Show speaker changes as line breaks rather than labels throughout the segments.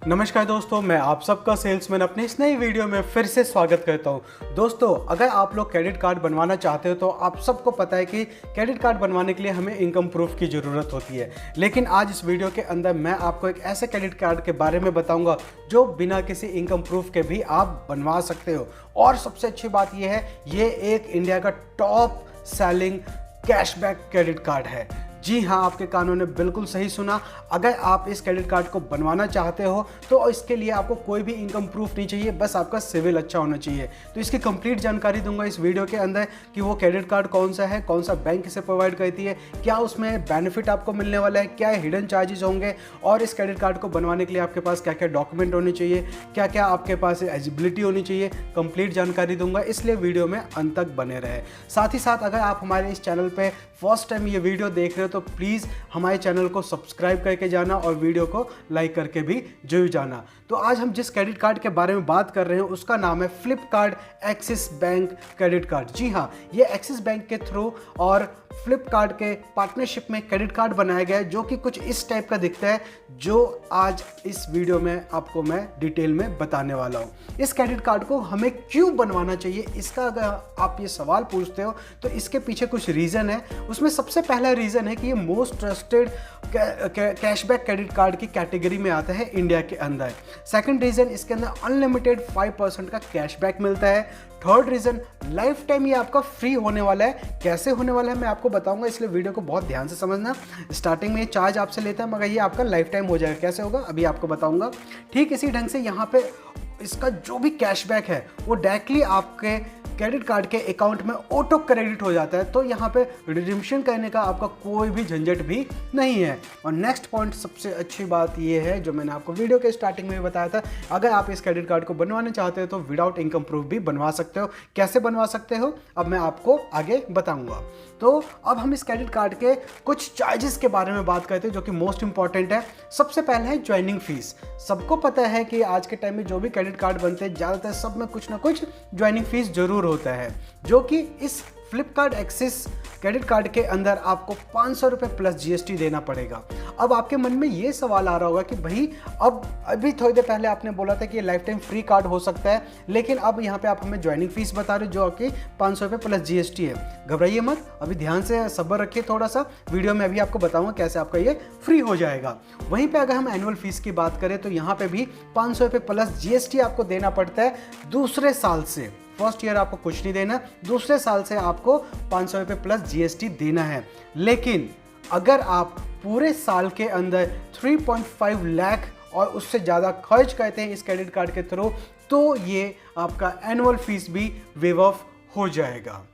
नमस्कार दोस्तों, मैं आप सबका सेल्समैन अपने इस नई वीडियो में फिर से स्वागत करता हूं। दोस्तों, अगर आप लोग क्रेडिट कार्ड बनवाना चाहते हो तो आप सबको पता है कि क्रेडिट कार्ड बनवाने के लिए हमें इनकम प्रूफ की ज़रूरत होती है। लेकिन आज इस वीडियो के अंदर मैं आपको एक ऐसे क्रेडिट कार्ड के बारे में बताऊंगा जो बिना किसी इनकम प्रूफ के भी आप बनवा सकते हो। और सबसे अच्छी बात यह है, ये एक इंडिया का top selling cashback credit card है। जी हाँ, आपके कानों ने बिल्कुल सही सुना। अगर आप इस क्रेडिट कार्ड को बनवाना चाहते हो तो इसके लिए आपको कोई भी इनकम प्रूफ नहीं चाहिए, बस आपका सिविल अच्छा होना चाहिए। तो इसकी कंप्लीट जानकारी दूंगा इस वीडियो के अंदर कि वो क्रेडिट कार्ड कौन सा है, कौन सा बैंक इसे प्रोवाइड करती है, क्या उसमें बेनिफिट आपको मिलने वाला है, क्या हिडन चार्जेस होंगे और इस क्रेडिट कार्ड को बनवाने के लिए आपके पास क्या क्या डॉक्यूमेंट होने चाहिए, क्या क्या आपके पास एलिजिबिलिटी होनी चाहिए। कंप्लीट जानकारी दूंगा, इसलिए वीडियो में अंत तक बने रहे। साथ ही साथ अगर आप हमारे इस चैनल पर फर्स्ट टाइम ये वीडियो देख रहे हो तो प्लीज़ हमारे चैनल को सब्सक्राइब करके जाना और वीडियो को लाइक करके भी जरूर जाना। तो आज हम जिस क्रेडिट कार्ड के बारे में बात कर रहे हैं उसका नाम है Flipkart Axis bank credit card. जी हाँ, ये एक्सिस बैंक के थ्रू और फ्लिपकार्ट के पार्टनरशिप में क्रेडिट कार्ड बनाया गया है जो कि कुछ इस टाइप का दिखता है, जो आज इस वीडियो में आपको मैं डिटेल में बताने वाला हूँ। इस क्रेडिट कार्ड को हमें क्यों बनवाना चाहिए, इसका अगर आप ये सवाल पूछते हो तो इसके पीछे कुछ रीज़न है। उसमें सबसे पहला रीज़न है कि ये most trusted cashback credit card की कैटेगरी में आता है इंडिया के अंदर। सेकंड रीज़न, इसके अंदर अनलिमिटेड 5% का कैशबैक मिलता है। थर्ड रीज़न, लाइफ टाइम ये आपका फ्री होने वाला है। कैसे होने वाला है मैं आपको बताऊंगा, इसलिए वीडियो को बहुत ध्यान से समझना। स्टार्टिंग में ये चार्ज आपसे लेता है मगर ये आपका लाइफ टाइम हो जाएगा। कैसे होगा अभी आपको बताऊंगा। ठीक इसी ढंग से यहाँ पे इसका जो भी कैशबैक है वो डायरेक्टली आपके क्रेडिट कार्ड के अकाउंट में ऑटो क्रेडिट हो जाता है, तो यहाँ पे रिडीम्पशन करने का आपका कोई भी झंझट भी नहीं है। और नेक्स्ट पॉइंट, सबसे अच्छी बात ये है जो मैंने आपको वीडियो के स्टार्टिंग में बताया था, अगर आप इस क्रेडिट कार्ड को बनवाना चाहते हो तो विदाउट इनकम प्रूफ भी बनवा सकते हो। कैसे बनवा सकते हो अब मैं आपको आगे बताऊंगा। तो अब हम इस क्रेडिट कार्ड के कुछ चार्जेस के बारे में बात करते हैं जो कि मोस्ट इंपॉर्टेंट है। सबसे पहले है ज्वाइनिंग फीस। सबको पता है कि आज के टाइम में जो भी क्रेडिट कार्ड बनते हैं ज़्यादातर सब में कुछ ना कुछ ज्वाइनिंग फीस जरूर होता है, जो कि इस फ्लिपकार्ट एक्सिस क्रेडिट कार्ड के अंदर आपको 500 रुपये प्लस जीएसटी देना पड़ेगा। अब आपके मन में ये सवाल आ रहा होगा कि भाई अब अभी थोड़ी देर पहले आपने बोला था कि ये लाइफ टाइम फ्री कार्ड हो सकता है, लेकिन अब यहाँ पे आप हमें ज्वाइनिंग फीस बता रहे हो जो कि 500 रुपये प्लस जीएसटी है। घबराइए मत, अभी ध्यान से सब्र रखिए थोड़ा सा, वीडियो में अभी आपको बताऊंगा कैसे आपका ये फ्री हो जाएगा। वहीं पर अगर हम एनुअल फीस की बात करें तो यहाँ पर भी 500 रुपये प्लस जीएसटी आपको देना पड़ता है दूसरे साल से। फर्स्ट ईयर आपको कुछ नहीं देना, दूसरे साल से आपको 500 रुपये प्लस जीएसटी देना है। लेकिन अगर आप पूरे साल के अंदर 3.5 लाख और उससे ज़्यादा खर्च करते हैं इस क्रेडिट कार्ड के थ्रू तो ये आपका एनुअल फीस भी वेव ऑफ हो जाएगा।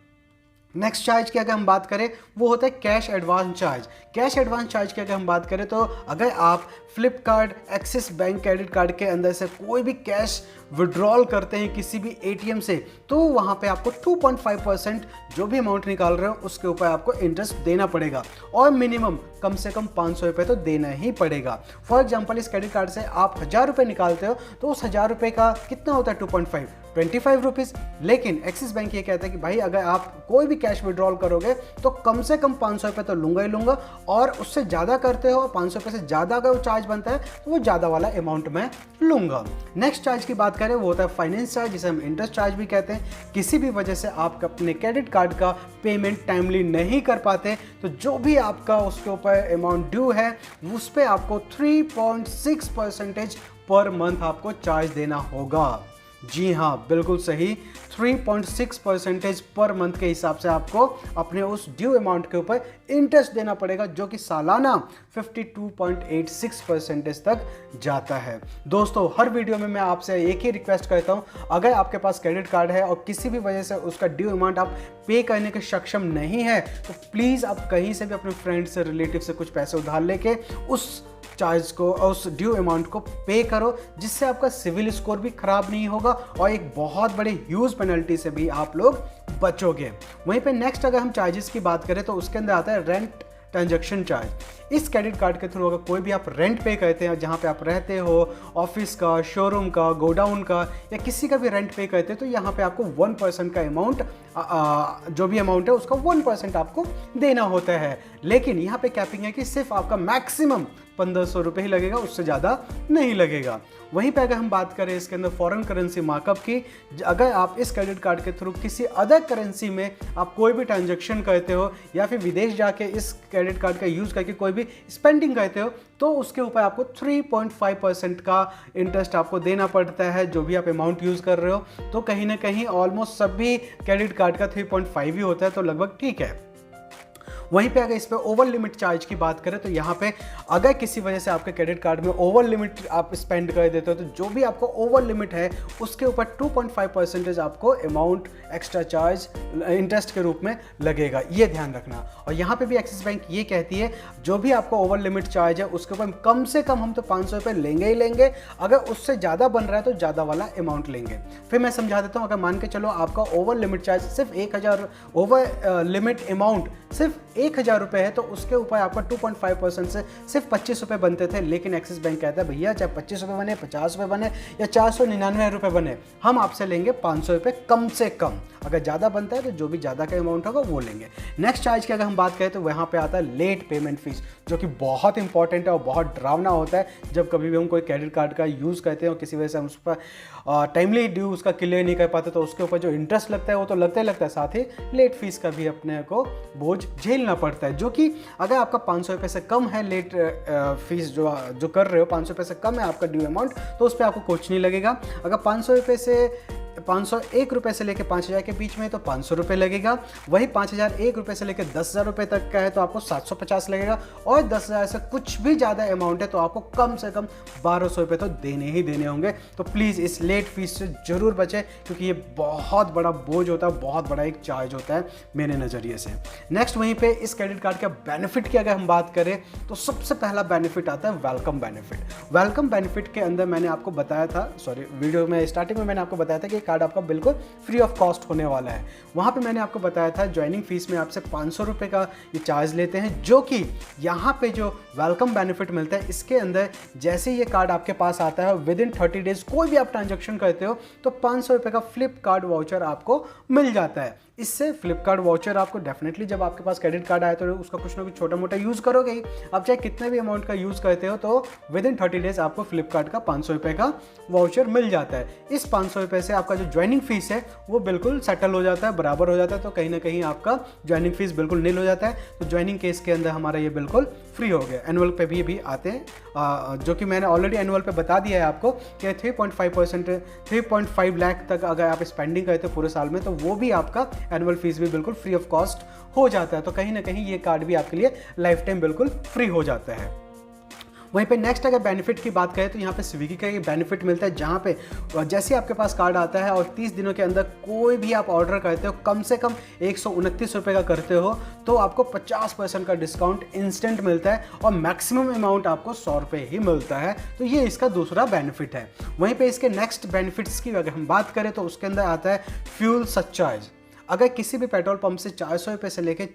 नेक्स्ट चार्ज की अगर हम बात करें वो होता है cash advance charge. Cash advance charge की अगर हम बात करें तो अगर आप Flipkart Axis bank credit card के अंदर से कोई भी कैश विड्रॉल करते हैं किसी भी एटीएम से तो वहाँ पे आपको 2.5% जो भी अमाउंट निकाल रहे हो उसके ऊपर आपको इंटरेस्ट देना पड़ेगा और मिनिमम कम से कम 500 रुपये तो देना ही पड़ेगा। फॉर एग्जाम्पल, इस क्रेडिट कार्ड से आप 1000 रुपये निकालते हो तो उस 1000 रुपये का कितना होता है 2.5, 25 रुपीज़। लेकिन एक्सिस बैंक ये कहता है कि भाई अगर आप कोई भी कैश विड्रॉल करोगे तो कम से कम 500 रुपये तो लूँगा ही लूँगा, और उससे ज़्यादा करते हो 500 रुपये से ज़्यादा अगर वो चार्ज बनता है तो वो ज़्यादा वाला अमाउंट मैं लूँगा। नेक्स्ट चार्ज की बात करें वो होता है फाइनेंस चार्ज, जिसे हम इंटरेस्ट चार्ज भी कहते हैं। किसी भी वजह से आप अपने क्रेडिट कार्ड का पेमेंट टाइमली नहीं कर पाते तो जो भी आपका उसके ऊपर अमाउंट ड्यू है उस पर आपको 3.6% पर मंथ आपको चार्ज देना होगा। जी हाँ, बिल्कुल सही, 3.6% पर मंथ के हिसाब से आपको अपने उस ड्यू अमाउंट के ऊपर इंटरेस्ट देना पड़ेगा जो कि सालाना 52.86% तक जाता है। दोस्तों, हर वीडियो में मैं आपसे एक ही रिक्वेस्ट करता हूँ, अगर आपके पास क्रेडिट कार्ड है और किसी भी वजह से उसका ड्यू अमाउंट आप पे करने के सक्षम नहीं है तो प्लीज़ आप कहीं से भी अपने फ्रेंड से, रिलेटिव से कुछ पैसे उधार लेके उस चार्ज को और उस ड्यू अमाउंट को पे करो, जिससे आपका सिविल स्कोर भी खराब नहीं होगा और एक बहुत बड़े ह्यूज पेनल्टी से भी आप लोग बचोगे। वहीं पे नेक्स्ट अगर हम चार्जेस की बात करें तो उसके अंदर आता है रेंट ट्रांजैक्शन चार्ज। इस क्रेडिट कार्ड के थ्रू अगर कोई भी आप रेंट पे करते हैं, जहाँ पे आप रहते हो, ऑफिस का, शोरूम का, गोडाउन का या किसी का भी रेंट पे करते हैं तो यहाँ पे आपको 1% का अमाउंट जो भी अमाउंट है उसका 1% आपको देना होता है। लेकिन यहाँ पे कैपिंग है कि सिर्फ आपका मैक्सिमम 1500 रुपये ही लगेगा, उससे ज़्यादा नहीं लगेगा। वहीं पे अगर हम बात करें इसके अंदर फॉरेन करेंसी मार्कअप की, अगर आप इस क्रेडिट कार्ड के थ्रू किसी अदर करेंसी में आप कोई भी ट्रांजैक्शन करते हो या फिर विदेश जाके इस क्रेडिट कार्ड का यूज़ करके कोई भी स्पेंडिंग करते हो तो उसके ऊपर आपको 3.5% का इंटरेस्ट आपको देना पड़ता है, जो भी आप अमाउंट यूज़ कर रहे हो। तो कहीं ना कहीं ऑलमोस्ट सभी क्रेडिट कार्ड का 3.5 ही होता है, तो लगभग ठीक है। वहीं पे अगर इस पर ओवर लिमिट चार्ज की बात करें तो यहाँ पे अगर किसी वजह से आपके क्रेडिट कार्ड में ओवर लिमिट आप स्पेंड कर देते हो तो जो भी आपको ओवर लिमिट है उसके ऊपर 2.5% आपको अमाउंट एक्स्ट्रा चार्ज इंटरेस्ट के रूप में लगेगा, ये ध्यान रखना। और यहाँ पे भी एक्सिस बैंक ये कहती है जो भी आपको ओवर लिमिट चार्ज है उसके ऊपर कम से कम हम तो 500 रुपये लेंगे ही लेंगे, अगर उससे ज़्यादा बन रहा है तो ज़्यादा वाला अमाउंट लेंगे। फिर मैं समझा देता हूँ, अगर मान के चलो आपका ओवर लिमिट चार्ज सिर्फ 1000, ओवर लिमिट अमाउंट सिर्फ 1000 रुपये है तो उसके ऊपर आपका 2.5% से सिर्फ 25 रुपये बनते थे। लेकिन एक्सिस बैंक कहता है भैया चाहे 25 रुपये बने, 50 रुपये बने या 499 रुपये बने, हम आपसे लेंगे 500 रुपये कम से कम। अगर ज़्यादा बनता है तो जो भी ज़्यादा का अमाउंट होगा वो लेंगे। नेक्स्ट चार्ज की अगर हम बात करें तो वहाँ पे आता है लेट पेमेंट फीस, जो कि बहुत इंपॉर्टेंट है और बहुत डरावना होता है। जब कभी भी हम कोई क्रेडिट कार्ड का यूज़ करते हैं और किसी वजह से हम उस पर टाइमली ड्यू उसका क्लियर नहीं कर पाते तो उसके ऊपर जो इंटरेस्ट लगता है वो तो लगता ही लगता है, साथ ही लेट फीस का भी अपने को बोझ झेलना पड़ता है। जो कि अगर आपका 500 रुपये से कम है लेट फीस जो कर रहे हो, 500 रुपये से कम है आपका ड्यू अमाउंट, तो उस पर आपको कुछ नहीं लगेगा। अगर 501 रुपये से लेकर 5000 के बीच में तो 500 रुपये लगेगा। वही 5001 रुपये से लेकर 10,000 रुपये तक का है तो आपको 750 लगेगा। और 10,000 से कुछ भी ज़्यादा अमाउंट है तो आपको कम से कम 1200 रुपये तो देने ही देने होंगे। तो प्लीज़ इस लेट फीस से ज़रूर बचें, क्योंकि ये बहुत बड़ा बोझ होता है, बहुत बड़ा एक चार्ज होता है मेरे नज़रिए से। नेक्स्ट वहीं पे इस क्रेडिट कार्ड का बेनिफिट की अगर हम बात करें तो सबसे पहला बेनिफिट आता है वेलकम बेनिफिट। वेलकम बेनिफिट के अंदर मैंने आपको बताया था, वीडियो में स्टार्टिंग में मैंने आपको बताया था कि कार्ड आपका बिल्कुल फ्री ऑफ कॉस्ट होने वाला है। वहाँ पे मैंने आपको बताया था ज्वाइनिंग फीस में आपसे 500 रुपये का ये चार्ज लेते हैं, जो कि यहाँ पे जो वेलकम बेनिफिट मिलता है इसके अंदर जैसे ही ये कार्ड आपके पास आता है विद इन 30 डेज कोई भी आप ट्रांजेक्शन करते हो तो 500 रुपये का फ्लिपकार्ट वाउचर आपको मिल जाता है। इससे फ्लिपकार्ट वाउचर आपको डेफिनेटली जब आपके पास क्रेडिट कार्ड आए तो उसका कुछ ना कुछ छोटा मोटा यूज़ करोगे ही। आप चाहे कितने भी अमाउंट का यूज़ करते हो तो विद इन 30 डेज आपको फ्लिपकार्ट का 500 रुपये का वाउचर मिल जाता है। इस 500 रुपये से आपका जो ज्वाइनिंग फीस है वो बिल्कुल सेटल हो जाता है, बराबर हो जाता है। तो कहीं ना कहीं आपका ज्वाइनिंग फीस बिल्कुल नील हो जाता है। तो ज्वाइनिंग केस के अंदर हमारा ये बिल्कुल फ्री हो गया। एनुअल पे भी आते हैं, जो कि मैंने ऑलरेडी एनुअल पे बता दिया है आपको कि 3.5 लाख तक अगर आप स्पेंडिंग करते हो पूरे साल में तो वो भी आपका एनुअल फीस भी बिल्कुल फ्री ऑफ कॉस्ट हो जाता है। तो कहीं ना कहीं ये कार्ड भी आपके लिए लाइफ टाइम बिल्कुल फ्री हो जाता है। वहीं पे नेक्स्ट अगर बेनिफिट की बात करें तो यहाँ पे स्विगी का ये बेनिफिट मिलता है, जहाँ पे जैसे आपके पास कार्ड आता है और 30 दिनों के अंदर कोई भी आप ऑर्डर करते हो कम से कम 129 रुपये का करते हो तो आपको 50% का डिस्काउंट इंस्टेंट मिलता है और मैक्सिमम अमाउंट आपको 100 रुपये ही मिलता है। तो ये इसका दूसरा बेनिफिट है। वहीं पर इसके नेक्स्ट बेनिफिट्स की अगर हम बात करें तो उसके अंदर आता है फ्यूल सरचार्ज। अगर किसी भी पेट्रोल पंप से 400 रुपये से लेकर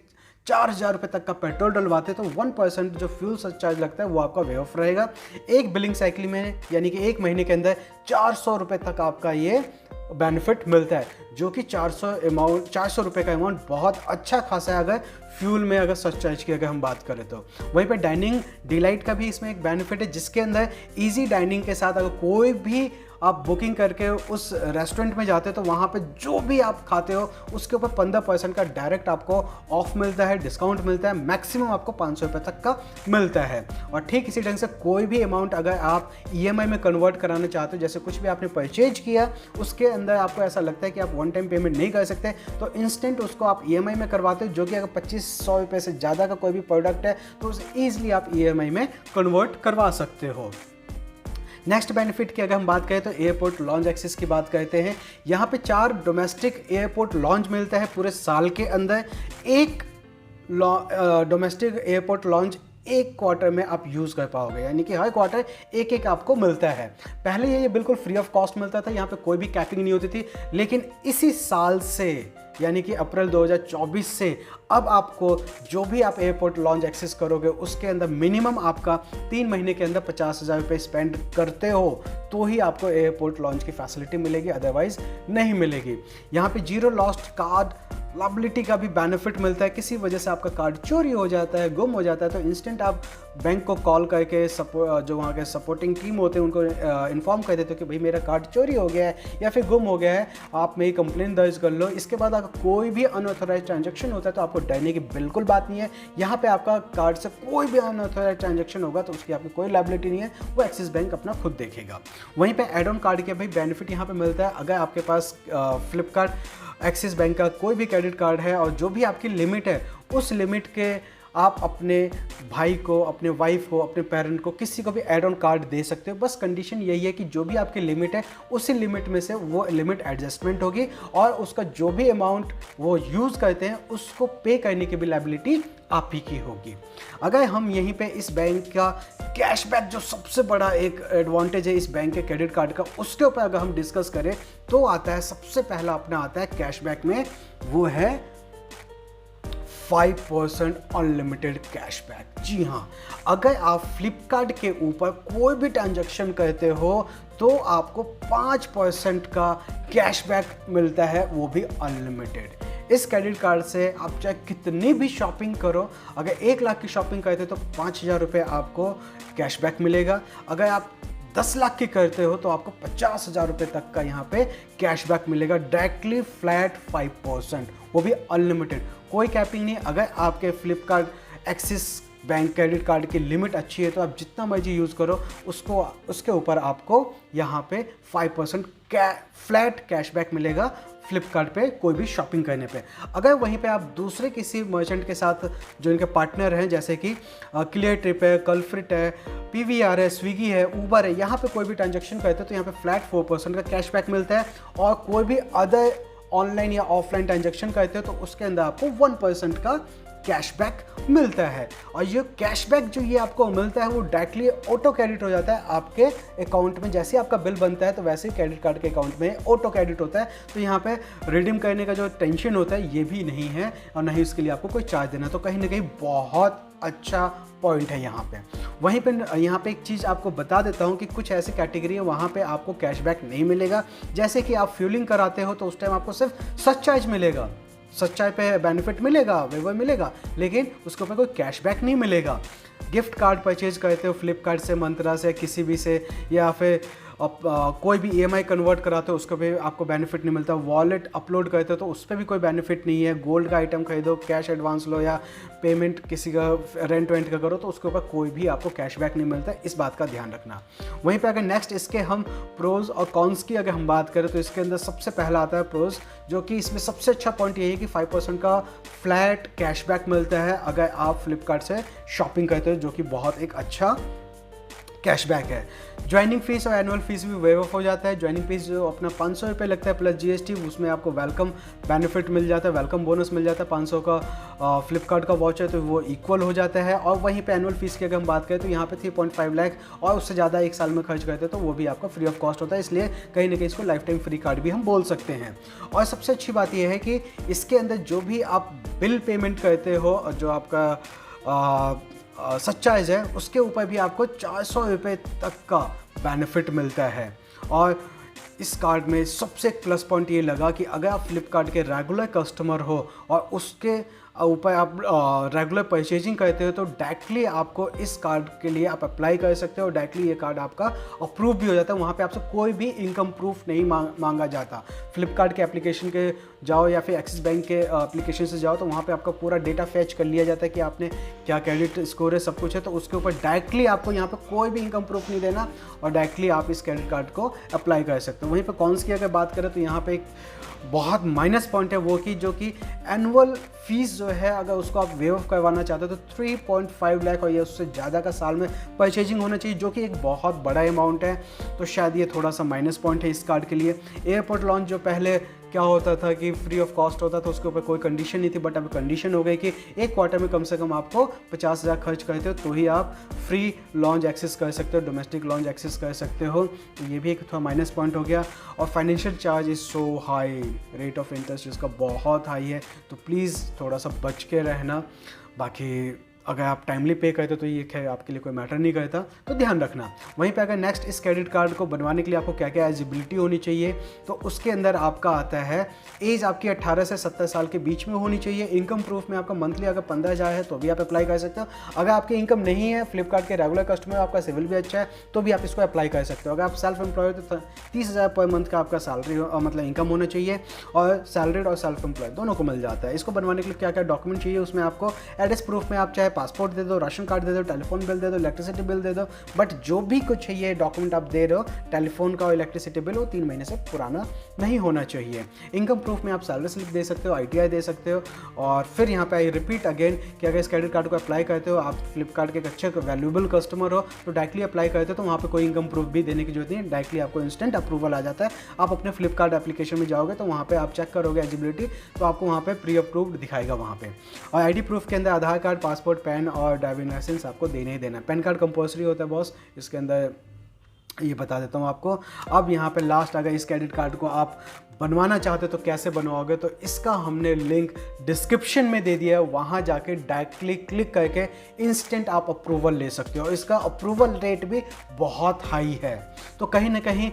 4000 रुपये तक का पेट्रोल डलवाते तो 1% जो फ्यूल सरचार्ज लगता है वो आपका वे ऑफ रहेगा। एक बिलिंग साइकिल में यानी कि एक महीने के अंदर 400 रुपये तक आपका ये बेनिफिट मिलता है, जो कि 400 रुपये का अमाउंट बहुत अच्छा खासा है अगर फ्यूल में अगर सरचार्ज की अगर हम बात करें तो। वहीं पे डाइनिंग डिलाइट का भी इसमें एक बेनिफिट है, जिसके अंदर इजी डाइनिंग के साथ अगर कोई भी आप बुकिंग करके उस रेस्टोरेंट में जाते हो तो वहाँ पे जो भी आप खाते हो उसके ऊपर 15% का डायरेक्ट आपको ऑफ मिलता है, डिस्काउंट मिलता है। मैक्सिमम आपको 500 रुपये तक का मिलता है। और ठीक इसी ढंग से कोई भी अमाउंट अगर आप EMI में कन्वर्ट कराना चाहते हो, जैसे कुछ भी आपने परचेज किया उसके अंदर आपको ऐसा लगता है कि आप वन टाइम पेमेंट नहीं कर सकते तो इंस्टेंट उसको आप EMI में करवाते हो, जो कि अगर 2500 रुपये से ज़्यादा का कोई भी प्रोडक्ट है तो उसे ईजिली आप EMI में कन्वर्ट करवा सकते हो। नेक्स्ट बेनिफिट की अगर हम बात करें तो एयरपोर्ट लॉन्च एक्सेस की बात करते हैं। यहाँ पे 4 डोमेस्टिक एयरपोर्ट लॉन्च मिलता है पूरे साल के अंदर। एक डोमेस्टिक एयरपोर्ट लॉन्च एक क्वार्टर में आप यूज़ कर पाओगे, यानी कि हर क्वार्टर एक आपको मिलता है। पहले ये बिल्कुल फ्री ऑफ कॉस्ट मिलता था, यहाँ पे कोई भी कैपिंग नहीं होती थी। लेकिन इसी साल से यानी कि अप्रैल 2024 से अब आपको जो भी आप एयरपोर्ट लॉन्च एक्सेस करोगे उसके अंदर मिनिमम आपका 3 महीने के अंदर 50,000 रुपये स्पेंड करते हो तो ही आपको एयरपोर्ट लॉन्च की फैसिलिटी मिलेगी, अदरवाइज नहीं मिलेगी। यहाँ पे जीरो लॉस्ट कार्ड लायबिलिटी का भी बेनिफिट मिलता है। किसी वजह से आपका कार्ड चोरी हो जाता है, गुम हो जाता है, तो इंस्टेंट आप बैंक को कॉल करके जो वहाँ के सपोर्टिंग टीम होते हैं उनको इन्फॉर्म कर देते हो कि भाई मेरा कार्ड चोरी हो गया है या फिर गुम हो गया है, आप मेरी कंप्लेंट दर्ज कर लो। इसके बाद अगर कोई भी अनऑथराइज ट्रांजैक्शन होता है तो आपको डरने की बिल्कुल बात नहीं है। यहाँ पे आपका कार्ड से कोई भी अनऑथराइज ट्रांजैक्शन होगा तो उसकी आपकी कोई लायबिलिटी नहीं है, वो एक्सिस बैंक अपना खुद देखेगा। वहीं पे एड ऑन कार्ड के भाई बेनिफिट यहाँ पे मिलता है। अगर आपके पास फ्लिपकार्ट एक्सिस बैंक का कोई भी क्रेडिट कार्ड है और जो भी आपकी लिमिट है उस लिमिट के आप अपने भाई को, अपने वाइफ को, अपने पेरेंट को, किसी को भी एड ऑन कार्ड दे सकते हो। बस कंडीशन यही है कि जो भी आपकी लिमिट है उसी लिमिट में से वो लिमिट एडजस्टमेंट होगी और उसका जो भी अमाउंट वो यूज़ करते हैं उसको पे करने की भी लायबिलिटी आप ही की होगी। अगर हम यहीं पे इस बैंक का कैशबैक, जो सबसे बड़ा एक एडवांटेज है इस बैंक के क्रेडिट कार्ड का, उसके ऊपर अगर हम डिस्कस करें तो आता है, सबसे पहला अपना आता है कैशबैक में, वो है 5% अनलिमिटेड कैशबैक। जी हाँ, अगर आप फ्लिपकार्ट के ऊपर कोई भी ट्रांजैक्शन करते हो तो आपको 5% का कैशबैक मिलता है, वो भी अनलिमिटेड। इस क्रेडिट कार्ड से आप चाहे कितनी भी शॉपिंग करो, अगर 1 लाख की शॉपिंग करते हो तो 5,000 रुपये आपको कैशबैक मिलेगा। अगर आप 10 लाख की करते हो तो आपको 50,000 रुपये तक का यहाँ पे कैशबैक मिलेगा, डायरेक्टली फ्लैट 5%, वो भी अनलिमिटेड, कोई कैपिंग नहीं। अगर आपके Flipkart Axis bank credit card की लिमिट अच्छी है तो आप जितना मर्जी यूज़ करो उसके ऊपर आपको यहाँ पे 5% फ्लैट कैशबैक मिलेगा फ्लिपकार्ट पे कोई भी शॉपिंग करने पे। अगर वहीं पे आप दूसरे किसी मर्चेंट के साथ जो इनके पार्टनर हैं, जैसे कि क्लियर ट्रिप है, कलफ्रिट है, पीवीआर है, स्विगी है, ऊबर है, यहाँ पे कोई भी ट्रांजैक्शन करते हैं तो यहाँ पे फ्लैट 4% का कैशबैक मिलता है। और कोई भी अदर ऑनलाइन या ऑफलाइन ट्रांजैक्शन करते हो तो उसके अंदर आपको 1% का कैशबैक मिलता है। और ये कैशबैक जो ये आपको मिलता है वो डायरेक्टली ऑटो क्रेडिट हो जाता है आपके अकाउंट में। जैसे आपका बिल बनता है तो वैसे ही क्रेडिट कार्ड के अकाउंट में ऑटो क्रेडिट होता है, तो यहाँ पे रिडीम करने का जो टेंशन होता है ये भी नहीं है और नहीं उसके लिए आपको कोई चार्ज देना। तो कहीं ना कहीं बहुत अच्छा पॉइंट है यहाँ पे। वहीं पे यहाँ पे एक चीज़ आपको बता देता हूँ कि कुछ ऐसी कैटेगरी है वहाँ पे आपको कैशबैक नहीं मिलेगा। जैसे कि आप फ्यूलिंग कराते हो तो उस टाइम आपको सिर्फ सच मिलेगा, सच्चाई पे बेनिफिट मिलेगा, वेवर मिलेगा, लेकिन उसके ऊपर कोई कैशबैक नहीं मिलेगा। गिफ्ट कार्ड परचेज करते हो फ्लिपकार्ट से, मंत्रा से, किसी भी से, या फिर कोई भी EMI कन्वर्ट कराते हो उसको भी आपको बेनिफिट नहीं मिलता। वॉलेट अपलोड करते हो तो उस पर भी कोई बेनिफिट नहीं है। गोल्ड का आइटम खरीदो, कैश एडवांस लो या पेमेंट किसी का रेंट वेंट का करो तो उसके ऊपर कोई भी आपको कैशबैक नहीं मिलता है, इस बात का ध्यान रखना। वहीं पे अगर नेक्स्ट इसके हम प्रोज और कॉन्स की अगर हम बात करें तो इसके अंदर सबसे पहला आता है प्रोज, जो कि इसमें सबसे अच्छा पॉइंट ये है कि 5% का फ्लैट कैशबैक मिलता है अगर आप फ्लिपकार्ट से शॉपिंग करते हो, जो कि बहुत एक अच्छा कैशबैक है। ज्वाइनिंग फीस और एनुअल फीस भी वेव ऑफ हो जाता है। ज्वाइनिंग फीस जो अपना 500 रुपये लगता है प्लस GST, उसमें आपको वेलकम बेनिफिट मिल जाता है, वेलकम बोनस मिल जाता है। 500 का फ्लिपकार्ट का वाउचर तो वो इक्वल हो जाता है। और वहीं पे एनुअल फीस की अगर हम बात करें तो यहाँ पे 3.5 लाख और उससे ज़्यादा एक साल में खर्च करते हैं तो वो भी आपका फ्री ऑफ कॉस्ट होता है, इसलिए कहीं ना कहीं इसको लाइफ टाइम फ्री कार्ड भी हम बोल सकते हैं। और सबसे अच्छी बात यह है कि इसके अंदर जो भी आप बिल पेमेंट करते हो और जो आपका सच्चाइज है उसके ऊपर भी आपको 400 रुपये तक का बेनिफिट मिलता है। और इस कार्ड में सबसे प्लस पॉइंट ये लगा कि अगर आप फ्लिपकार्ट के रेगुलर कस्टमर हो और उसके ऊपर आप रेगुलर परचेजिंग करते हो तो डायरेक्टली आपको इस कार्ड के लिए आप अप्लाई कर सकते हो, डायरेक्टली ये कार्ड आपका अप्रूव भी हो जाता है। वहाँ पे आपसे कोई भी इनकम प्रूफ नहीं मांगा जाता। फ्लिपकार्ट के एप्लीकेशन के जाओ या फिर एक्सिस बैंक के एप्लीकेशन से जाओ तो वहाँ पे आपका पूरा डेटा फैच कर लिया जाता है कि आपने क्या क्रेडिट स्कोर है, सब कुछ है, तो उसके ऊपर डायरेक्टली आपको यहाँ पे कोई भी इनकम प्रूफ नहीं देना और डायरेक्टली आप इस क्रेडिट कार्ड को अप्लाई कर सकते हो। वहीं पर कॉन्स की अगर बात करें तो यहाँ पे एक बहुत माइनस पॉइंट है वो कि जो कि एनुअल फीस जो है अगर उसको आप वेव ऑफ करवाना चाहते हो तो 3.5 लाख और या उससे ज़्यादा का साल में परचेजिंग होना चाहिए, जो कि एक बहुत बड़ा अमाउंट है। तो शायद ये थोड़ा सा माइनस पॉइंट है इस कार्ड के लिए। एयरपोर्ट लॉन्च जो पहले क्या होता था कि फ्री ऑफ कॉस्ट होता था, उसके ऊपर कोई कंडीशन नहीं थी, बट अब कंडीशन हो गई कि एक क्वार्टर में कम से कम आपको 50,000 खर्च करते हो तो ही आप फ्री लॉन्च एक्सेस कर सकते हो, डोमेस्टिक लॉन्च एक्सेस कर सकते हो। तो ये भी एक थोड़ा माइनस पॉइंट हो गया। और financial charge is so high, rate of interest इसका बहुत हाई है, तो प्लीज़ थोड़ा सा बच के रहना। बाकी अगर आप टाइमली पे करते तो ये खैर आपके लिए कोई मैटर नहीं करता, तो ध्यान रखना। वहीं पे अगर नेक्स्ट इस क्रेडिट कार्ड को बनवाने के लिए आपको क्या क्या एलिजिबिलिटी होनी चाहिए, तो उसके अंदर आपका आता है एज आपकी 18 से 70 साल के बीच में होनी चाहिए। इनकम प्रूफ में आपका मंथली अगर 15,000 है तो भी आप अप्लाई कर सकते हो। अगर आपकी इनकम नहीं है, फ्लिपकार्ट के रेगुलर कस्टमर, आपका सिविल भी अच्छा है, तो भी आप इसको अप्लाई कर सकते हो। अगर आप सेल्फ एम्प्लॉय हो तो 30,000 पर मंथ का आपका सैलरी मतलब इनकम होना चाहिए, और सैलरीड और सेल्फ एम्प्लॉय दोनों को मिल जाता है। इसको बनवाने के लिए क्या क्या डॉक्यूमेंट चाहिए, उसमें आपको एड्रेस प्रूफ में आप चाहे पासपोर्ट दे दो, राशन कार्ड दे दो, टेलीफोन बिल दे दो, इलेक्ट्रिसिटी बिल दे दो, बट जो भी कुछ है ये डॉक्यूमेंट आप दे रहे हो, टेलीफोन का और इलेक्ट्रिसिटी बिल, वो 3 महीने से पुराना नहीं होना चाहिए। इनकम प्रूफ में आप सैलरी स्लिप दे सकते हो, ITI दे सकते हो। और फिर यहाँ पे आई रिपीट अगेन कि अगर इस क्रेडिट कार्ड को अप्लाई करते हो, आप फ्लिपकार्ट के एक अच्छे वैल्यूएबल कस्टमर हो, तो डायरेक्टली अप्लाई करते हो तो वहाँ पे कोई इनकम प्रूफ भी देने की जरूरत नहीं है, डायरेक्टली आपको इंस्टेंट अप्रूवल आ जाता है। आप अपने फ्लिपकार्ट एप्लीकेशन में जाओगे तो वहाँ पे आप चेक करोगे एलिजिबिलिटी, तो आपको वहाँ पे प्री अप्रूव्ड दिखाएगा वहाँ पे। और ID प्रूफ के अंदर आधार कार्ड, पासपोर्ट, पैन और ड्राइविंग लाइसेंस आपको देने ही देना है। पैन कार्ड कंपल्सरी होता है बॉस, इसके अंदर ये बता देता हूँ आपको। अब यहाँ पे लास्ट, अगर इस क्रेडिट कार्ड को आप बनवाना चाहते हो तो कैसे बनवाओगे, तो इसका हमने लिंक डिस्क्रिप्शन में दे दिया है, वहाँ जाके डायरेक्टली क्लिक करके इंस्टेंट आप अप्रूवल ले सकते हो। इसका अप्रूवल रेट भी बहुत हाई है, तो कहीं ना कहीं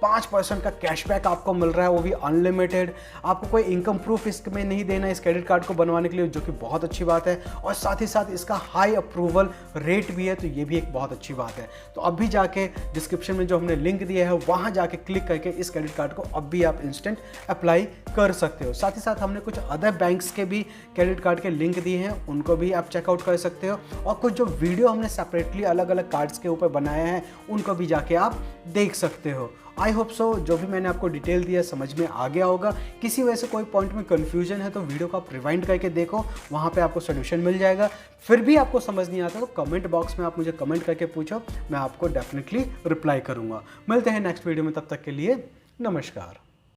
5% का कैशबैक आपको मिल रहा है, वो भी अनलिमिटेड। आपको कोई इनकम प्रूफ इसमें नहीं देना इस क्रेडिट कार्ड को बनवाने के लिए, जो कि बहुत अच्छी बात है। और साथ ही साथ इसका हाई अप्रूवल रेट भी है, तो ये भी एक बहुत अच्छी बात है। तो अभी जाके डिस्क्रिप्शन में जो हमने लिंक दिया है, वहाँ जाके क्लिक करके इस क्रेडिट कार्ड को अभी आप इंस्टेंट अप्लाई कर सकते हो। साथ ही साथ हमने कुछ अदर बैंक्स के भी क्रेडिट कार्ड के लिंक दिए हैं, उनको भी आप चेकआउट कर सकते हो। और कुछ जो वीडियो हमने सेपरेटली अलग अलग कार्ड्स के ऊपर बनाए हैं, उनको भी जाके आप देख सकते हो। आई होप सो जो भी मैंने आपको डिटेल दिया समझ में आ गया होगा। किसी वजह से कोई पॉइंट में कन्फ्यूजन है तो वीडियो को आप रिवाइंड करके देखो, वहाँ पे आपको सोल्यूशन मिल जाएगा। फिर भी आपको समझ नहीं आता तो कमेंट बॉक्स में आप मुझे कमेंट करके पूछो, मैं आपको डेफिनेटली रिप्लाई करूँगा। मिलते हैं नेक्स्ट वीडियो में, तब तक के लिए नमस्कार।